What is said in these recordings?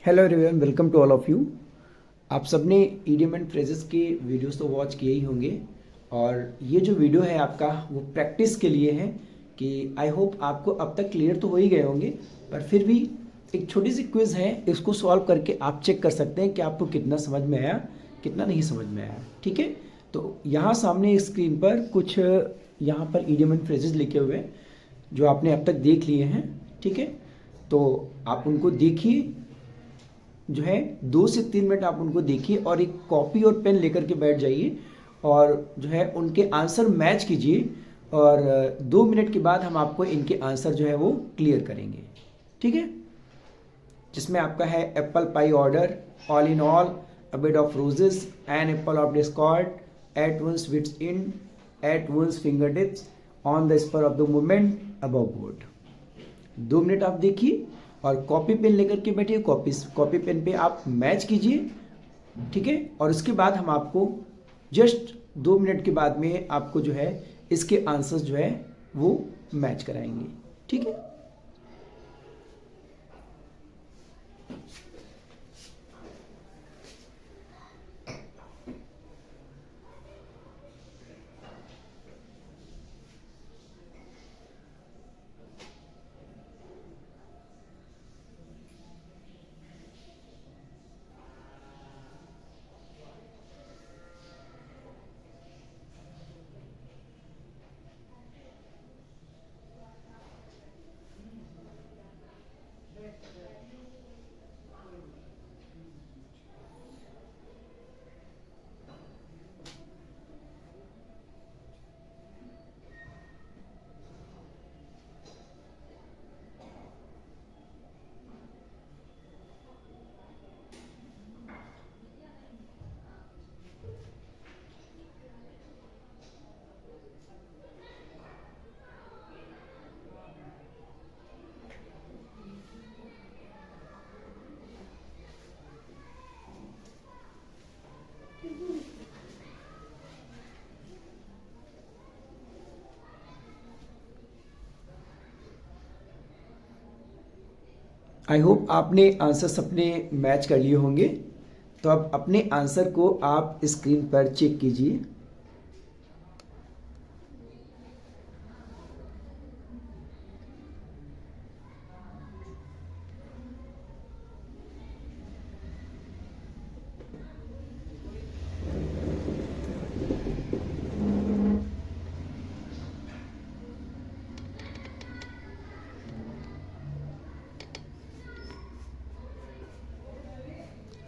Hello everyone, welcome to all of you. आप सबने idiom and phrases के videos तो वॉच किए ही होंगे और ये जो वीडियो है आपका वो प्रैक्टिस के लिए है कि आई होप आपको अब तक क्लियर तो हो ही गए होंगे, पर फिर भी एक छोटी सी क्विज है, इसको सॉल्व करके आप चेक कर सकते हैं कि आपको कितना समझ में आया, कितना नहीं समझ में आया। ठीक है, तो यहाँ सामने स्क्रीन पर कुछ यहाँ पर इडियम एंड फ्रेजेस लिखे हुए हैं जो आपने अब तक देख लिए हैं। ठीक है, तो आप उनको देखिए, जो है 2 से 3 मिनट आप उनको देखिए और एक कॉपी और पेन लेकर के बैठ जाइए और जो है उनके आंसर मैच कीजिए और 2 मिनट के बाद हम आपको इनके आंसर जो है वो क्लियर करेंगे। ठीक है, जिसमें आपका है apple pie order, all in all, a bed of roses, an apple of discord, at one's wits end, at one's finger tips, on the spur of the moment, above board. 2 minute आप देखिए और copy pen लेकर के बैठिए, copy pen पे आप match कीजिए। ठीक है, और उसके बाद हम आपको जस्ट 2 मिनट के बाद में आपको जो है इसके आंसर्स जो है वो मैच कराएंगे। ठीक है, आई होप आपने आंसर्स अपने मैच कर लिए होंगे। तो अब अपने आंसर को आप स्क्रीन पर चेक कीजिए।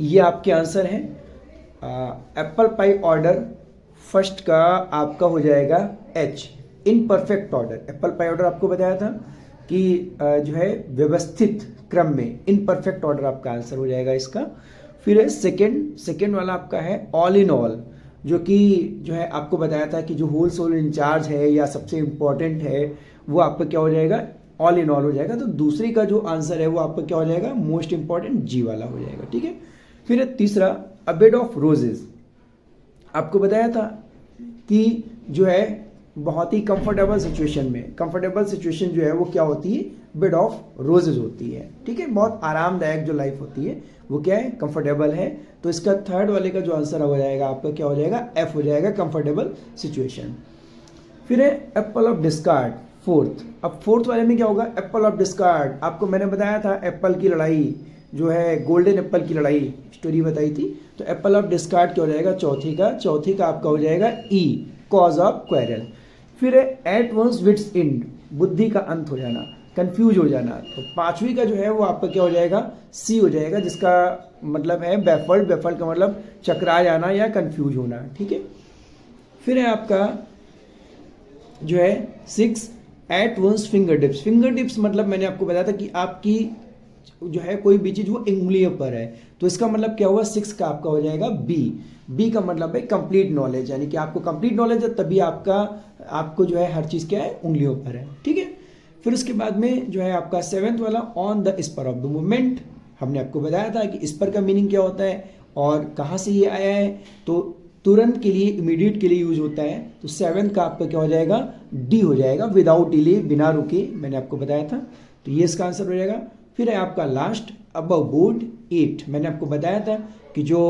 ये आपके आंसर हैं। एप्पल पाई ऑर्डर फर्स्ट का आपका हो जाएगा H, in perfect order. Apple pie order आपको बताया था कि जो है व्यवस्थित क्रम में, इन परफेक्ट ऑर्डर आपका आंसर हो जाएगा इसका। फिर है सेकेंड वाला आपका है ऑल इन ऑल, जो कि जो है आपको बताया था कि जो होल सोल इंचार्ज है या सबसे इम्पोर्टेंट है वो आपका क्या हो जाएगा, ऑल इन ऑल हो जाएगा। तो दूसरी का जो आंसर है वो आपका क्या हो जाएगा, मोस्ट इंपॉर्टेंट जी वाला हो जाएगा। ठीक है, फिर तीसरा अ बेड ऑफ रोजेज, आपको बताया था कि जो है बहुत ही कंफर्टेबल सिचुएशन जो है वो क्या होती है, बेड ऑफ रोजेज होती है। ठीक है, बहुत आरामदायक जो लाइफ होती है वो क्या है, कंफर्टेबल है। तो इसका थर्ड वाले का जो आंसर हो जाएगा आपका क्या हो जाएगा, एफ हो जाएगा, कंफर्टेबल सिचुएशन। फिर है एप्पल ऑफ डिस्कार्ड, फोर्थ। अब फोर्थ वाले में क्या होगा, एप्पल ऑफ डिस्कार्ड। आपको मैंने बताया था एप्पल की लड़ाई जो है, गोल्डन एप्पल की लड़ाई स्टोरी बताई थी। तो एप्पल ऑफ डिस्कार्ड क्या हो जाएगा, चौथी का आपका हो जाएगा ई, कॉज ऑफ क्वेरल। फिर एट वंस विट्स इंड, बुद्धि का अंत हो जाना, कंफ्यूज हो जाना। तो पांचवी का जो है वो आपका क्या हो जाएगा, सी हो जाएगा, जिसका मतलब है बेफल्ड का मतलब चकरा जाना या कंफ्यूज होना। ठीक है, फिर है आपका जो है 6 एट वंस फिंगर टिप्स मतलब मैंने आपको बताया था कि आपकी जो है कोई भी चीज वो उंगलियों पर है। तो इसका मतलब क्या हुआ, 6 का आपका हो जाएगा बी का मतलब है कंप्लीट नॉलेज, यानी कि आपको कंप्लीट नॉलेज है तभी आपको जो है हर चीज क्या है, उंगलियों पर है। ठीक है, फिर उसके बाद में जो है आपका 7th वाला on the spur of the movement. हमने आपको बताया था कि स्पर का मीनिंग क्या होता है और कहाँ से ये आया है। तो तुरंत के लिए, इमीडिएट के लिए यूज होता है। तो 7 का आपका क्या हो जाएगा, डी हो जाएगा, विदाउट डिले, बिना रुके, मैंने आपको बताया था। तो ये इसका आंसर हो जाएगा। फिर है आपका लास्ट अबव बोर्ड 8। मैंने आपको बताया था कि जो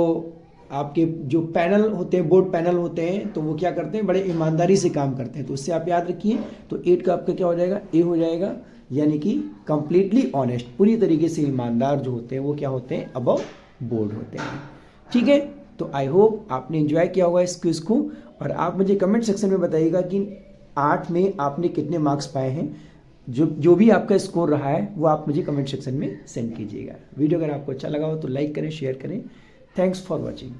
आपके जो पैनल होते हैं, बोर्ड पैनल होते हैं, तो वो क्या करते हैं, बड़े ईमानदारी से काम करते हैं। तो उससे आप याद रखिए, तो 8 का आपका क्या हो जाएगा, ए हो जाएगा, यानी कि कंप्लीटली ऑनेस्ट, पूरी तरीके से ईमानदार जो होते हैं वो क्या होते हैं, अबव बोर्ड होते हैं। ठीक है, तो आई होप आपने एंजॉय किया होगा इस क्विज को, और आप मुझे कमेंट सेक्शन में बताइएगा कि 8 में आपने कितने मार्क्स पाए हैं। जो भी आपका स्कोर रहा है वो आप मुझे कमेंट सेक्शन में सेंड कीजिएगा। वीडियो अगर आपको अच्छा लगा हो तो लाइक करें, शेयर करें। Thanks for watching.